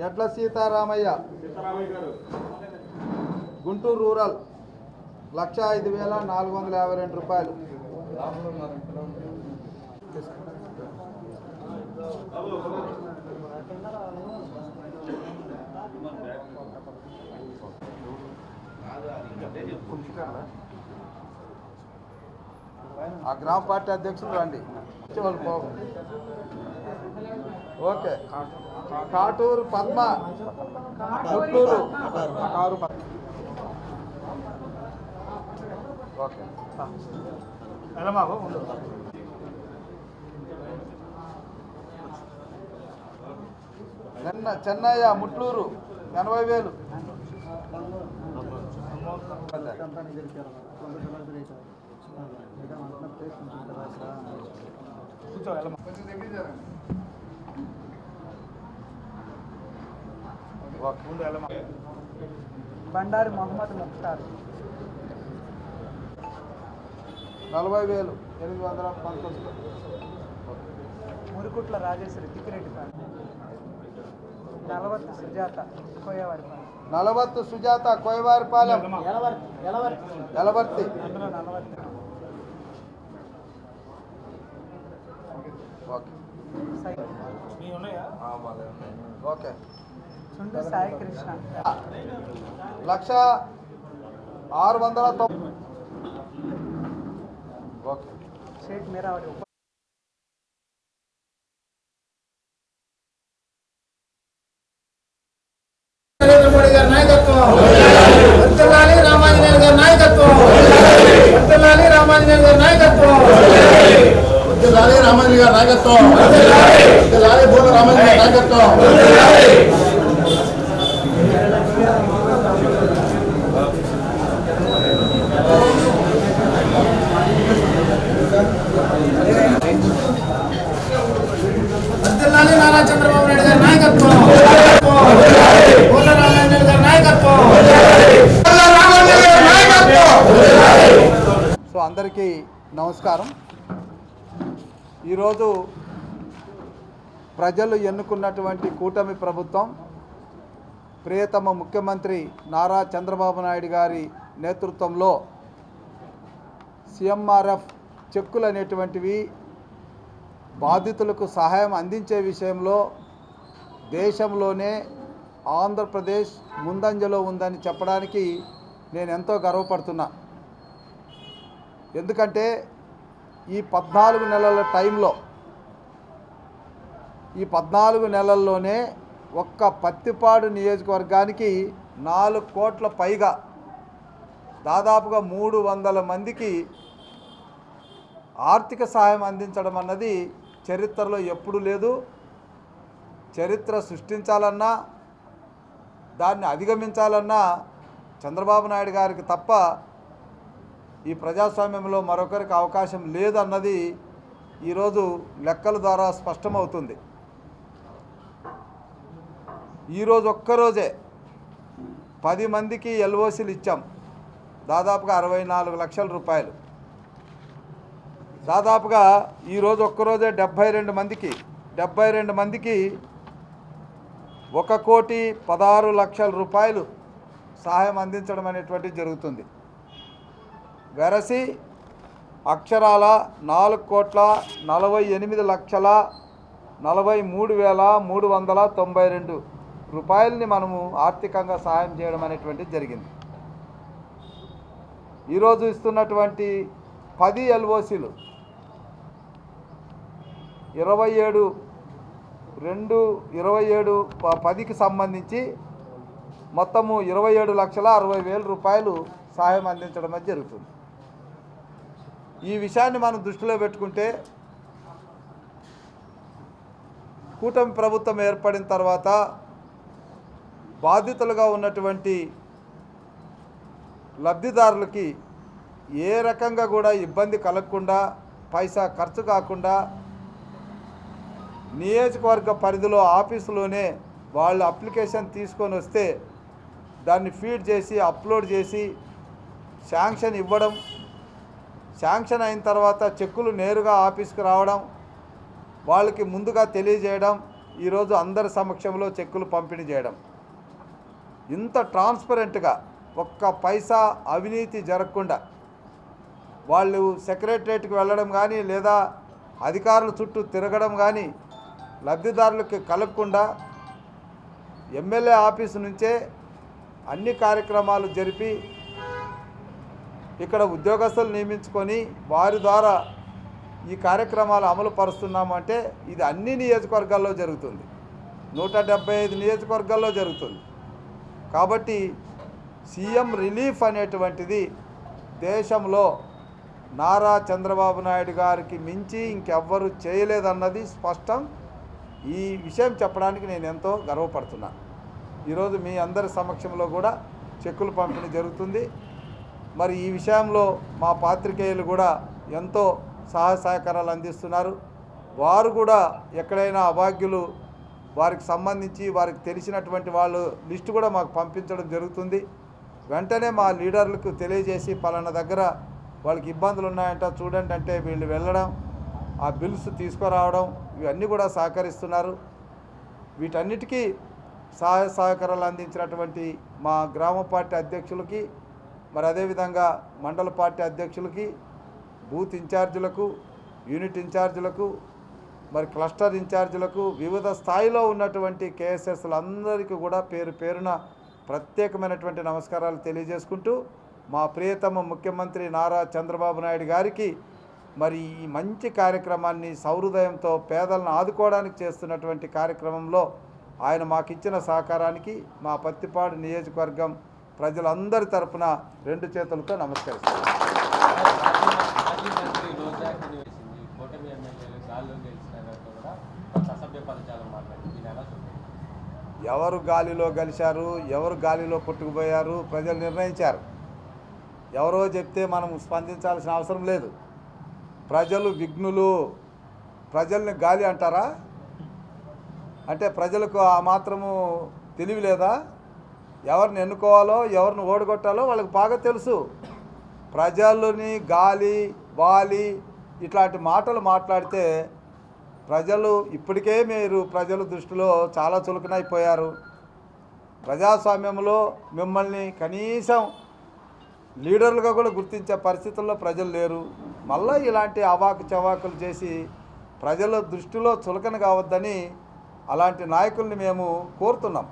ఎడ్ల సీతారామయ్య గుంటూరు రూరల్ 1,05,452 రూపాయలు. ఆ గ్రామ పార్టీ అధ్యక్షులు రండి. ఓకే. కాటూరు పద్మ గుంటూరు. ఓకే. చెన్నయ్య ముట్లూరు 80,000. బండారి మొహమ్మద్ ముఖ్తార్ 40,819. మురుకుట్ల రాజేశ్వరి తిక్కిరెడ్డి పాలెం. నలవత్తు సుజాత కోయవారిపాలెం. నలవత్తు సుజాత కోయవారిపాలెం ఎలవర్తి. అందులో 40. ఓకే. చుండు సాయి కృష్ణ 1,06,90. ఓకే. షేక్ మీరావరి నరేంద్ర మోడీ గారి నాయకత్వం, వర్ధిల్లాలి రామాంజనేయులు గారి నాయకత్వం, వర్ధిల్లాలి రామాంజనేయులు గారి నాయకత్వం, వర్ధిల్లాలి రామాంజనేయులు గారి నాయకత్వం, వర్ధిల్లాలి బోల రామాంజనేయులు గారి నాయకత్వం. వర్ధిల్లాలి నారా చంద్రబాబు నాయుడు గారి నాయకత్వం, బోల రామాంజనేయులు గారి నాయకత్వం. సో అందరికీ నమస్కారం. ఈరోజు ప్రజలు ఎన్నుకున్నటువంటి కూటమి ప్రభుత్వం, ప్రియతమ ముఖ్యమంత్రి నారా చంద్రబాబు నాయుడు గారి నేతృత్వంలో సిఎంఆర్ఎఫ్ చెక్కులు అనేటువంటివి బాధితులకు సహాయం అందించే విషయంలో దేశంలోనే ఆంధ్రప్రదేశ్ ముందంజలో ఉందని చెప్పడానికి నేను ఎంతో గర్వపడుతున్నా. ఎందుకంటే ఈ 14 నెలల టైంలో, ఈ 14 నెలల్లోనే ఒక్క పత్తిపాడు నియోజకవర్గానికి 4 కోట్ల పైగా, దాదాపుగా 300 మందికి ఆర్థిక సహాయం అందించడం అన్నది చరిత్రలో ఎప్పుడూ లేదు. చరిత్ర సృష్టించాలన్నా, దాన్ని అధిగమించాలన్నా చంద్రబాబు నాయుడు గారికి తప్ప ఈ ప్రజాస్వామ్యంలో మరొకరికి అవకాశం లేదన్నది ఈరోజు లెక్కల ద్వారా స్పష్టమవుతుంది. ఈరోజు ఒక్కరోజే 10 మందికి ఎల్ఓసీలు ఇచ్చాం, దాదాపుగా 64 లక్షల రూపాయలు. దాదాపుగా ఈరోజు ఒక్కరోజే 72 మందికి 1,16,00,000 రూపాయలు సహాయం అందించడం అనేటువంటిది జరుగుతుంది. వెరసి అక్షరాల 4,48,43,392 రూపాయలని మనము ఆర్థికంగా సహాయం చేయడం అనేటువంటిది జరిగింది. ఈరోజు ఇస్తున్నటువంటి 10 ఎల్ఓసీలు 27/2/27/10కి సంబంధించి మొత్తము 27,60,000 రూపాయలు సహాయం అందించడం అనేది జరుగుతుంది. ఈ విషయాన్ని మనం దృష్టిలో పెట్టుకుంటే కూటమి ప్రభుత్వం ఏర్పడిన తర్వాత బాధితులుగా ఉన్నటువంటి లబ్ధిదారులకి ఏ రకంగా కూడా ఇబ్బంది కలగకుండా, పైసా ఖర్చు కాకుండా నియోజకవర్గ పరిధిలో ఆఫీసులోనే వాళ్ళు అప్లికేషన్ తీసుకొని వస్తే దాన్ని ఫీడ్ చేసి అప్లోడ్ చేసి శాంక్షన్ ఇవ్వడం, శాంక్షన్ అయిన తర్వాత చెక్కులు నేరుగా ఆఫీస్కి రావడం, వాళ్ళకి ముందుగా తెలియజేయడం, ఈరోజు అందరి సమక్షంలో చెక్కులు పంపిణీ చేయడం, ఇంత ట్రాన్స్పరెంట్గా ఒక్క పైసా అవినీతి జరగకుండా వాళ్ళు సెక్రటరేట్కి వెళ్ళడం కానీ లేదా అధికారుల చుట్టూ తిరగడం కానీ లబ్ధిదారులకు కలగకుండా ఎమ్మెల్యే ఆఫీసు నుంచే అన్ని కార్యక్రమాలు జరిపి ఇక్కడ ఉద్యోగస్తులు నియమించుకొని వారి ద్వారా ఈ కార్యక్రమాలు అమలు పరుస్తున్నామంటే ఇది అన్ని నియోజకవర్గాల్లో జరుగుతుంది, 175 నియోజకవర్గాల్లో జరుగుతుంది. కాబట్టి సీఎం రిలీఫ్ అనేటువంటిది దేశంలో నారా చంద్రబాబు నాయుడు గారికి మించి ఇంకెవ్వరు చేయలేదన్నది స్పష్టం. ఈ విషయం చెప్పడానికి నేను ఎంతో గర్వపడుతున్నాను. ఈరోజు మీ అందరి సమక్షంలో కూడా చెక్కులు పంపిణీ జరుగుతుంది. మరి ఈ విషయంలో మా పాత్రికేయులు కూడా ఎంతో సహాయ సహకారాలు అందిస్తున్నారు. వారు కూడా ఎక్కడైనా అభాగ్యులు వారికి సంబంధించి వారికి తెలిసినటువంటి వాళ్ళు లిస్టు కూడా మాకు పంపించడం జరుగుతుంది. వెంటనే మా లీడర్లకు తెలియజేసి పలానా దగ్గర వాళ్ళకి ఇబ్బందులు ఉన్నాయంట చూడండి అంటే వీళ్ళు వెళ్ళడం, ఆ బిల్స్ తీసుకురావడం ఇవన్నీ కూడా సహకరిస్తున్నారు. వీటన్నిటికీ సహాయ సహకారాలు అందించినటువంటి మా గ్రామ పార్టీ అధ్యక్షులకి, మరి అదేవిధంగా మండల పార్టీ అధ్యక్షులకి, బూత్ ఇన్ఛార్జీలకు, యూనిట్ ఇన్ఛార్జీలకు, మరి క్లస్టర్ ఇన్ఛార్జీలకు, వివిధ స్థాయిలో ఉన్నటువంటి కేఎస్ఎస్లందరికీ కూడా పేరు పేరున ప్రత్యేకమైనటువంటి నమస్కారాలు తెలియజేసుకుంటూ మా ప్రియతమ ముఖ్యమంత్రి నారా చంద్రబాబు నాయుడు గారికి మరి ఈ మంచి కార్యక్రమాన్ని సౌహృదయంతో పేదలను ఆదుకోవడానికి చేస్తున్నటువంటి కార్యక్రమంలో ఆయన మాకిచ్చిన సహకారానికి మా పత్తిపాడు నియోజకవర్గం ప్రజలందరి తరపున 2 చేతులతో నమస్కరిస్తున్నాను. ఎవరు గాలిలో గెలిచారు, ఎవరు గాలిలో కొట్టుకుపోయారు ప్రజలు నిర్ణయించారు. ఎవరో చెప్తే మనం స్పందించాల్సిన అవసరం లేదు. ప్రజలు విఘ్నులు. ప్రజల్ని గాలి అంటారా? అంటే ప్రజలకు ఆ మాత్రము తెలివి లేదా? ఎవరిని ఎన్నుకోవాలో ఎవరిని ఓడగొట్టాలో వాళ్ళకి బాగా తెలుసు. ప్రజలని గాలి వాలి ఇట్లాంటి మాటలు మాట్లాడితే ప్రజలు ఇప్పటికే ప్రజల దృష్టిలో చాలా చులకనైపోయారు. ప్రజాస్వామ్యంలో మిమ్మల్ని కనీసం లీడర్లుగా కూడా గుర్తించే పరిస్థితుల్లో ప్రజలు లేరు. మళ్ళీ ఇలాంటి అవాకు చవాకులు చేసి ప్రజల దృష్టిలో చులకన కావద్దని అలాంటి నాయకుల్ని మేము కోరుతున్నాం.